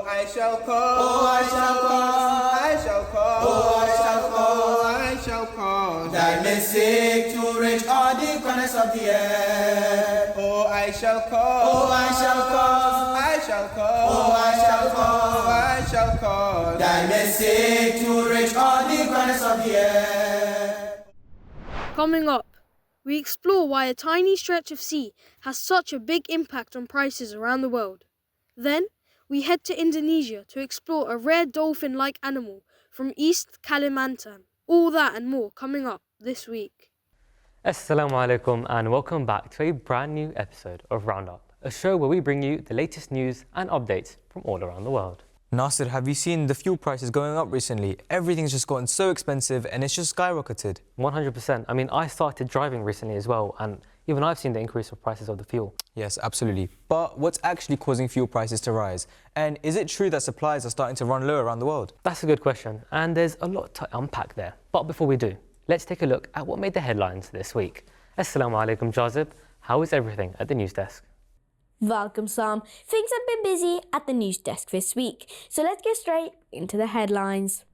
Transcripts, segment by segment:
Oh, I shall cause. Oh, I shall cause. I shall cause. Oh, I shall cause. I shall cause. Thy message to reach all the corners of the earth. Oh, I shall cause. Oh, I shall cause. I shall cause. Oh, I shall cause. I shall cause. Thy message to reach all the corners of the earth. Coming up, we explore why a tiny stretch of sea has such a big impact on prices around the world. Then, we head to Indonesia to explore a rare dolphin-like animal from East Kalimantan. All that and more coming up this week. Assalamu alaikum and welcome back to a brand new episode of RoundUp, a show where we bring you the latest news and updates from all around the world. Nasser, have you seen the fuel prices going up recently? Everything's just gotten so expensive and it's just skyrocketed. 100%. I mean, I started driving recently as well, and even I've seen the increase of prices of the fuel. Yes, absolutely. But what's actually causing fuel prices to rise? And is it true that supplies are starting to run low around the world? That's a good question, and there's a lot to unpack there. But before we do, let's take a look at what made the headlines this week. Assalamu alaikum, Jazib. How is everything at the news desk? Welcome, Sam. Things have been busy at the news desk this week, so let's get straight into the headlines.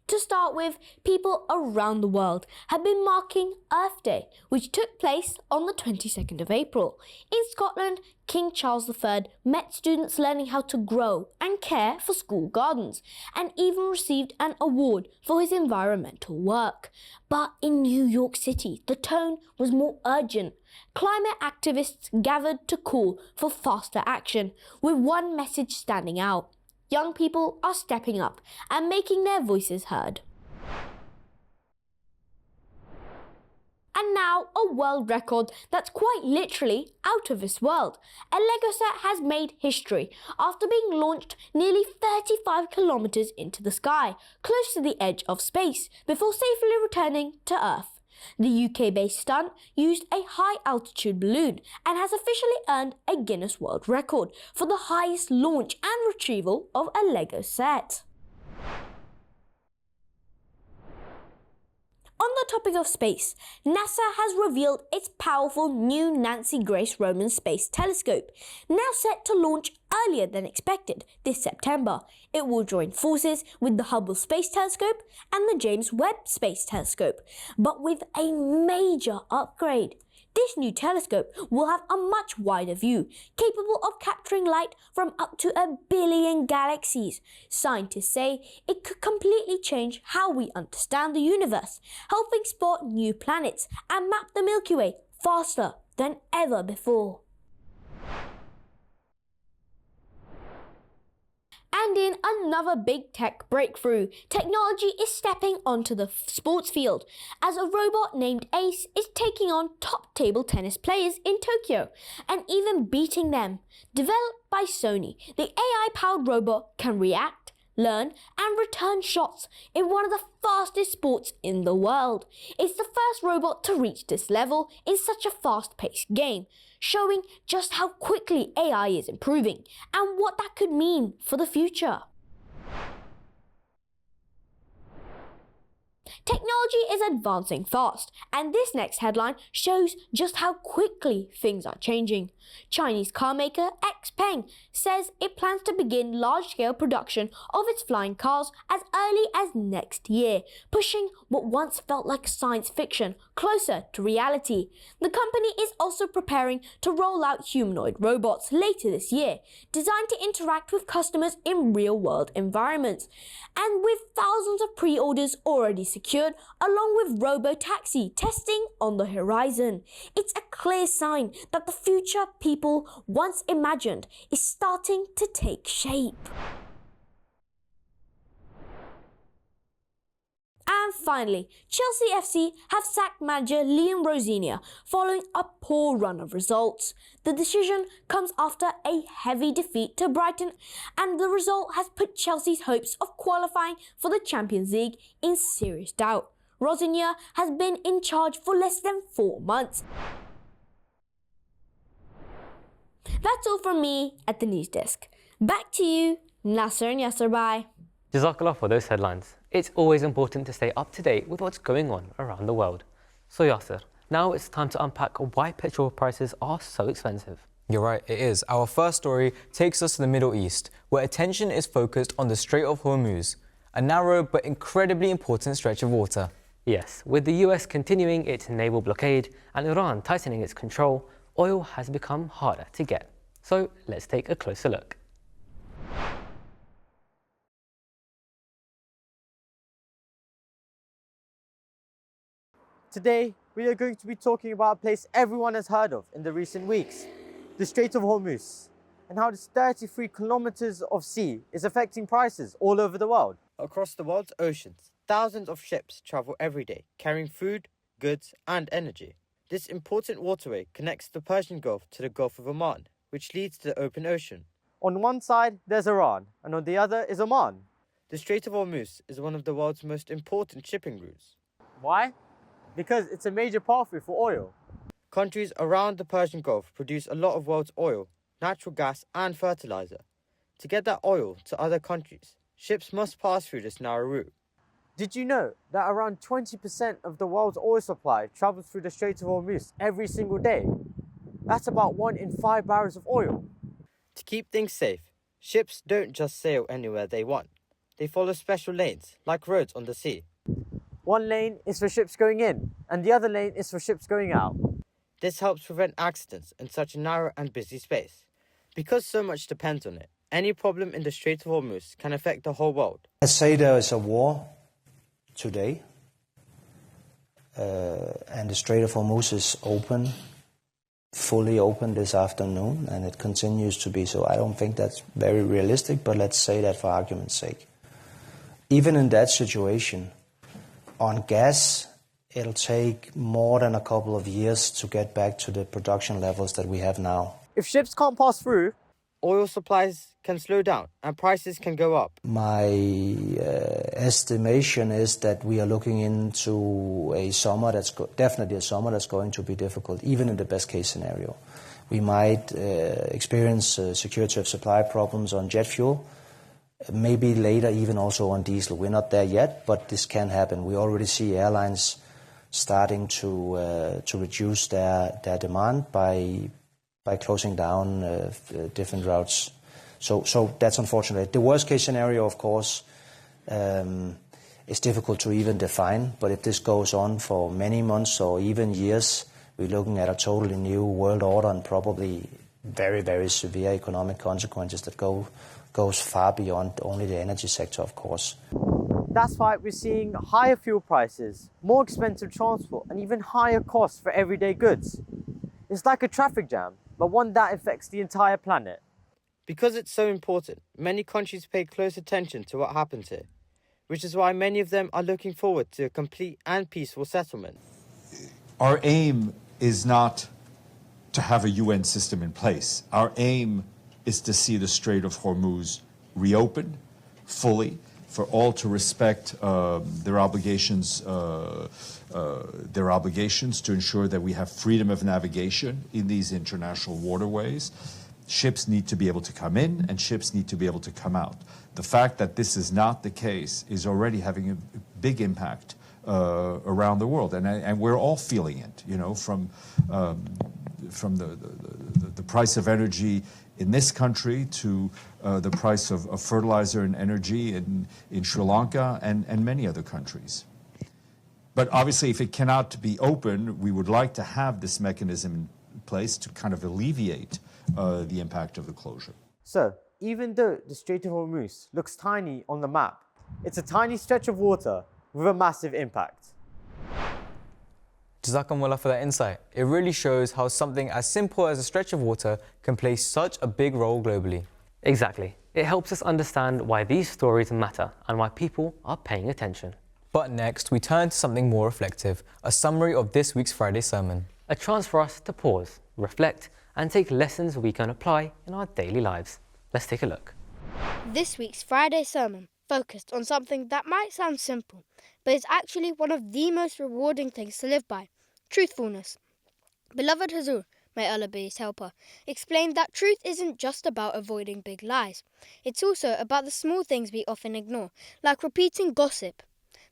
To start with, people around the world have been marking Earth Day, which took place on the 22nd of April. In Scotland, King Charles III met students learning how to grow and care for school gardens, and even received an award for his environmental work. But in New York City, the tone was more urgent. Climate activists gathered to call for faster action, with one message standing out. Young people are stepping up and making their voices heard. And now a world record that's quite literally out of this world. A Lego set has made history after being launched nearly 35 kilometers into the sky, close to the edge of space, before safely returning to Earth. The UK-based stunt used a high-altitude balloon and has officially earned a Guinness World Record for the highest launch and retrieval of a Lego set. On the topic of space, NASA has revealed its powerful new Nancy Grace Roman Space Telescope, now set to launch earlier than expected this September. It will join forces with the Hubble Space Telescope and the James Webb Space Telescope, but with a major upgrade. This new telescope will have a much wider view, capable of capturing light from up to 1 billion galaxies. Scientists say it could completely change how we understand the universe, helping spot new planets and map the Milky Way faster than ever before. And in another big tech breakthrough, technology is stepping onto the sports field as a robot named Ace is taking on top table tennis players in Tokyo and even beating them. Developed by Sony, the AI-powered robot can react, learn and return shots in one of the fastest sports in the world. It's the first robot to reach this level in such a fast-paced game, showing just how quickly AI is improving and what that could mean for the future. Technology is advancing fast, and this next headline shows just how quickly things are changing. Chinese car maker XPeng says it plans to begin large-scale production of its flying cars as early as next year, pushing what once felt like science fiction closer to reality. The company is also preparing to roll out humanoid robots later this year, designed to interact with customers in real-world environments. And with thousands of pre-orders already secured, along with robo-taxi testing on the horizon, it's a clear sign that the future people once imagined is starting to take shape. And finally, Chelsea FC have sacked manager Liam Rosinia following a poor run of results. The decision comes after a heavy defeat to Brighton, and the result has put Chelsea's hopes of qualifying for the Champions League in serious doubt. Rosinia has been in charge for less than 4 months. That's all from me at the news desk. Back to you, Nasser and Yasser. Bye. Jazakallah for those headlines. It's always important to stay up to date with what's going on around the world. So Yasser, Now it's time to unpack why petrol prices are so expensive. You're right, it is. Our first story takes us to the Middle East, where attention is focused on the Strait of Hormuz, a narrow but incredibly important stretch of water. Yes, with the US continuing its naval blockade and Iran tightening its control, oil has become harder to get. So let's take a closer look. Today, we are going to be talking about a place everyone has heard of in the recent weeks, the Strait of Hormuz, and how this 33 kilometers of sea is affecting prices all over the world. Across the world's oceans, thousands of ships travel every day, carrying food, goods, and energy. This important waterway connects the Persian Gulf to the Gulf of Oman, which leads to the open ocean. On one side, there's Iran, and on the other is Oman. The Strait of Hormuz is one of the world's most important shipping routes. Why? Because it's a major pathway for oil. Countries around the Persian Gulf produce a lot of world's oil, natural gas, and fertilizer. To get that oil to other countries, ships must pass through this narrow route. Did you know that around 20% of the world's oil supply travels through the Strait of Hormuz every single day? That's about 1 in 5 barrels of oil. To keep things safe, ships don't just sail anywhere they want. They follow special lanes, like roads on the sea. One lane is for ships going in, and the other lane is for ships going out. This helps prevent accidents in such a narrow and busy space. Because so much depends on it, any problem in the Strait of Hormuz can affect the whole world. Let's say there is a war today, and the Strait of Hormuz is open, fully open this afternoon, and it continues to be so. I don't think that's very realistic, but let's say that for argument's sake. Even in that situation, on gas, it'll take more than a couple of years to get back to the production levels that we have now. If ships can't pass through, oil supplies can slow down and prices can go up. My estimation is that we are looking into a summer that's definitely a summer that's going to be difficult, even in the best case scenario. We might experience security of supply problems on jet fuel, maybe later even also on diesel. We're not there yet, but this can happen. We already see airlines starting to reduce their demand by closing down different routes. So that's unfortunate. The worst case scenario, of course, is difficult to even define, but if this goes on for many months or even years, we're looking at a totally new world order and probably very, very severe economic consequences that goes far beyond only the energy sector, of course. That's why we're seeing higher fuel prices, more expensive transport, and even higher costs for everyday goods. It's like a traffic jam, but one that affects the entire planet. Because it's so important, many countries pay close attention to what happens here, which is why many of them are looking forward to a complete and peaceful settlement. Our aim is not to have a UN system in place. Our aim is to see the Strait of Hormuz reopened fully, for all to respect their obligations to ensure that we have freedom of navigation in these international waterways. Ships need to be able to come in and ships need to be able to come out. The fact that this is not the case is already having a big impact around the world, and we're all feeling it, you know, from the price of energy in this country to the price of fertilizer and energy in Sri Lanka and many other countries. But obviously, if it cannot be open, we would like to have this mechanism in place to kind of alleviate the impact of the closure. So, even though the Strait of Hormuz looks tiny on the map, it's a tiny stretch of water with a massive impact. Jazakumullah for that insight. It really shows how something as simple as a stretch of water can play such a big role globally. Exactly. It helps us understand why these stories matter and why people are paying attention. But next, we turn to something more reflective, a summary of this week's Friday sermon. A chance for us to pause, reflect, and take lessons we can apply in our daily lives. Let's take a look. This week's Friday sermon focused on something that might sound simple, but is actually one of the most rewarding things to live by: truthfulness. Beloved Hazur, may Allah be his helper, explained that truth isn't just about avoiding big lies. It's also about the small things we often ignore, like repeating gossip.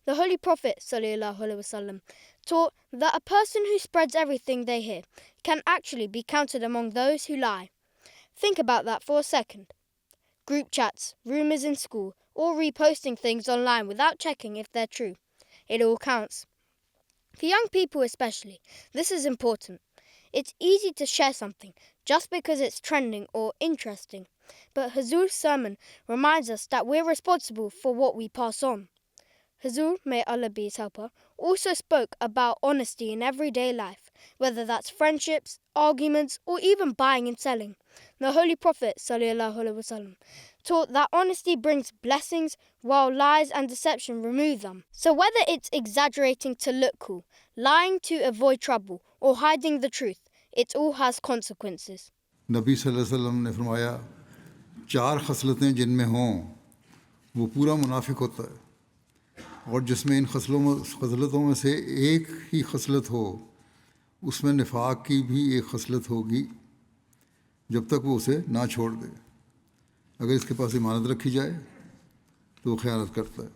The Holy Prophet ﷺ taught that a person who spreads everything they hear can actually be counted among those who lie. Think about that for a second. Group chats, rumours in school, or reposting things online without checking if they're true. It all counts. For young people especially, this is important. It's easy to share something just because it's trending or interesting, but Huzur's sermon reminds us that we're responsible for what we pass on. Huzur, may Allah be his helper, also spoke about honesty in everyday life, whether that's friendships, arguments, or even buying and selling. The Holy Prophet ﷺ taught that honesty brings blessings, while lies and deception remove them. So whether it's exaggerating to look cool, lying to avoid trouble, or hiding the truth, it all has consequences. नबी सल्लल्लाहु अलैहि वसल्लम ने फरमाया, 4 खसलतें जिनमें हों वो पूरा मुनाफिक होता है, और जिसमें इन खसलतों में से एक ही खसलत हो उसमें निफाक की भी एक खसलत होगी जब तक वो उसे ना छोड़ दे। अगर इसके पास इमानत रखी जाए तो वो ख़यानत करता है,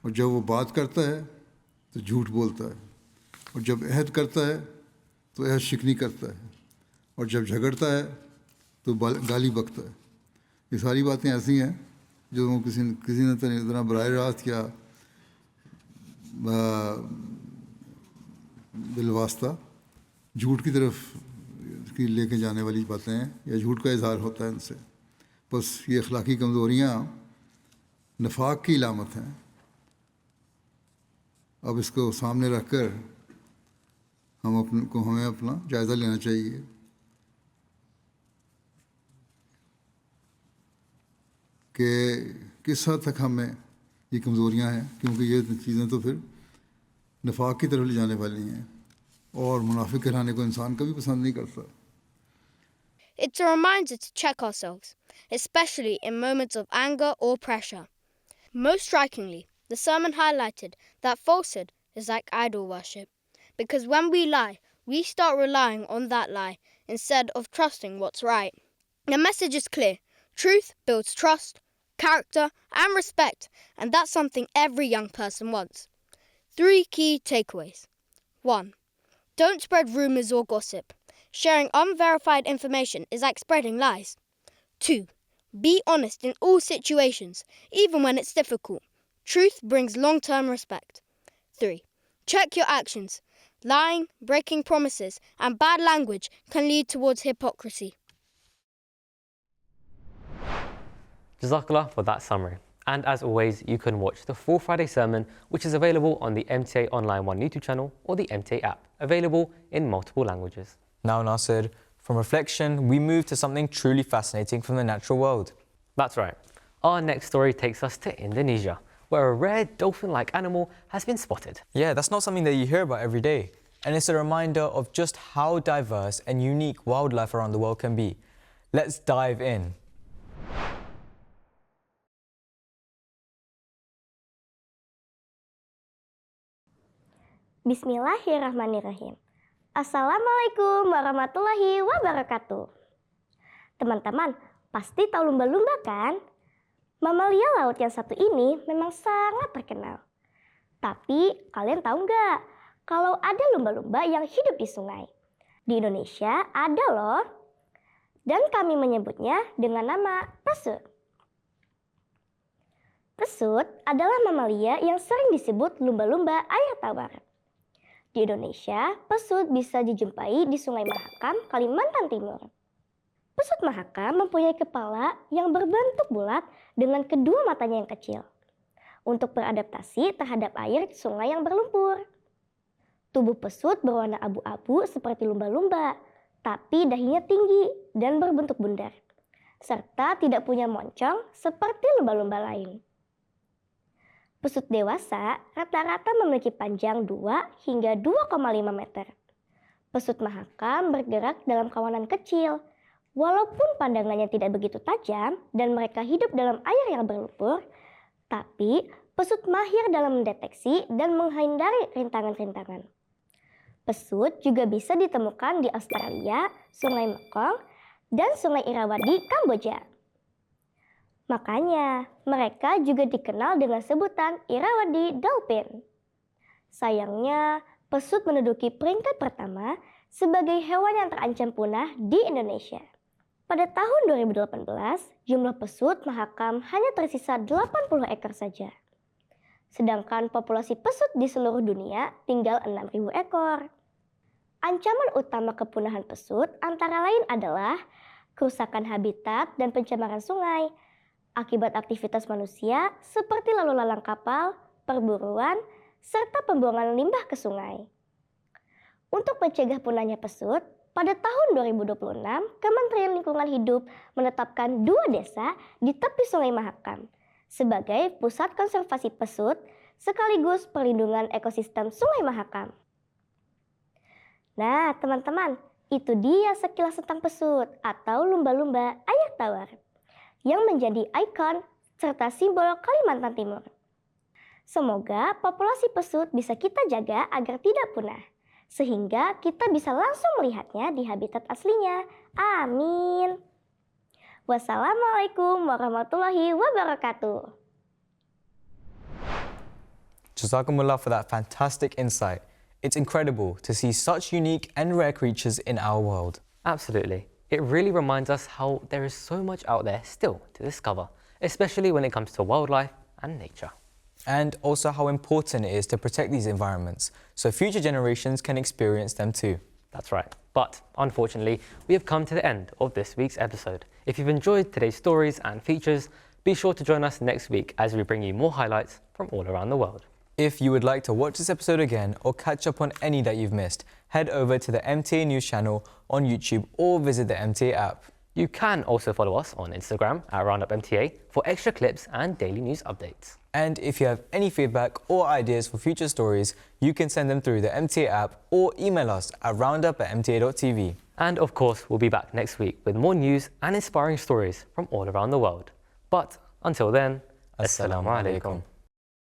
और जब वो बात करता है तो झूठ बोलता है, और जब अहद करता है तो अहद शिकनी करता है, और जब झगड़ता है तो गाली बकता है। ये सारी बातें ऐसी हैं जो किसी ने इतना बराह रास्त या बिलवास्ता झूठ की तरफ लेके जाने वाली बातें हैं, या झूठ का इजहार होता है इनसे। बस ये अखलाकी कमज़ोरियाँ नफाक की इलामत हैं। अब इसको सामने रखकर हमें अपना जायज़ा लेना चाहिए कि किस हद तक हमें ये कमज़ोरियाँ हैं, क्योंकि ये चीज़ें तो फिर नफाक की तरफ ले जाने वाली हैं, और मुनाफिक कहलाने को इंसान कभी पसंद नहीं करता। It's a reminder to check ourselves, especially in moments of anger or pressure. Most strikingly, the sermon highlighted that falsehood is like idol worship, because when we lie, we start relying on that lie instead of trusting what's right. The message is clear. Truth builds trust, character, and respect, and that's something every young person wants. 3 key takeaways. 1. Don't spread rumours or gossip. Sharing unverified information is like spreading lies. 2. Be honest in all situations, even when it's difficult. Truth brings long-term respect. 3. Check your actions. Lying, breaking promises, and bad language can lead towards hypocrisy. Jazakallah for that summary. And as always, you can watch the full Friday sermon, which is available on the MTA Online 1 YouTube channel or the MTA app, available in multiple languages. Now, Nasir, from reflection, we move to something truly fascinating from the natural world. That's right. Our next story takes us to Indonesia, where a rare dolphin-like animal has been spotted. Yeah, that's not something that you hear about every day. And it's a reminder of just how diverse and unique wildlife around the world can be. Let's dive in. Bismillahirrahmanirrahim. Assalamualaikum warahmatullahi wabarakatuh. Teman-teman, pasti tahu lumba-lumba kan? Mamalia laut yang satu ini memang sangat terkenal. Tapi kalian tahu nggak kalau ada lumba-lumba yang hidup di sungai? Di Indonesia ada loh. Dan kami menyebutnya dengan nama pesut. Pesut adalah mamalia yang sering disebut lumba-lumba air tawar. Di Indonesia, pesut bisa dijumpai di Sungai Mahakam, Kalimantan Timur. Pesut Mahakam mempunyai kepala yang berbentuk bulat dengan kedua matanya yang kecil untuk beradaptasi terhadap air di sungai yang berlumpur. Tubuh pesut berwarna abu-abu seperti lumba-lumba, tapi dahinya tinggi dan berbentuk bundar, serta tidak punya moncong seperti lumba-lumba lain. Pesut dewasa rata-rata memiliki panjang 2 hingga 2,5 meter. Pesut Mahakam bergerak dalam kawanan kecil. Walaupun pandangannya tidak begitu tajam dan mereka hidup dalam air yang berlumpur, tapi pesut mahir dalam mendeteksi dan menghindari rintangan-rintangan. Pesut juga bisa ditemukan di Australia, Sungai Mekong, dan Sungai Irrawaddy, Kamboja. Makanya, mereka juga dikenal dengan sebutan Irrawaddy dolphin. Sayangnya, pesut menduduki peringkat pertama sebagai hewan yang terancam punah di Indonesia. Pada tahun 2018, jumlah pesut Mahakam hanya tersisa 80 ekor saja. Sedangkan populasi pesut di seluruh dunia tinggal 6.000 ekor. Ancaman utama kepunahan pesut antara lain adalah kerusakan habitat dan pencemaran sungai akibat aktivitas manusia seperti lalu lalang kapal, perburuan, serta pembuangan limbah ke sungai. Untuk mencegah punahnya pesut, pada tahun 2026, Kementerian Lingkungan Hidup menetapkan 2 desa di tepi Sungai Mahakam sebagai pusat konservasi pesut sekaligus perlindungan ekosistem Sungai Mahakam. Nah, teman-teman, itu dia sekilas tentang pesut atau lumba-lumba air tawar yang menjadi ikon serta simbol Kalimantan Timur. Semoga populasi pesut bisa kita jaga agar tidak punah, sehingga kita bisa langsung melihatnya di habitat aslinya. Amin. Wassalamualaikum warahmatullahi wabarakatuh. Jazakumullah for that fantastic insight. It's incredible to see such unique and rare creatures in our world. Absolutely. It really reminds us how there is so much out there still to discover, especially when it comes to wildlife and nature. And also how important it is to protect these environments so future generations can experience them too. That's right. But unfortunately, we have come to the end of this week's episode. If you've enjoyed today's stories and features, be sure to join us next week as we bring you more highlights from all around the world. If you would like to watch this episode again or catch up on any that you've missed, head over to the MTA News channel on YouTube or visit the MTA app. You can also follow us on Instagram at RoundUpMTA for extra clips and daily news updates. And if you have any feedback or ideas for future stories, you can send them through the MTA app or email us at roundup@mta.tv. And of course, we'll be back next week with more news and inspiring stories from all around the world. But until then, Assalamu alaikum.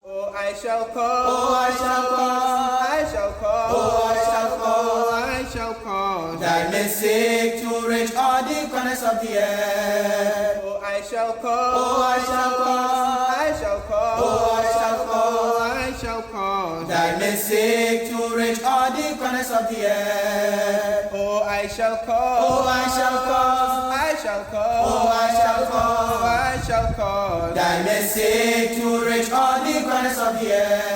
Oh, I shall call, oh, I shall call, I shall call, oh, I shall call, I shall call. Thy may seek to reach all the corners of the earth. Oh, I shall call, Oh, I shall call, I shall call, oh, I shall call. I shall call. Thy may seek to reach all the corners of the earth. Oh, I shall call, Oh, I shall call, I shall call, oh, I shall call. I shall call. Thy may seek to reach all the corners of the earth.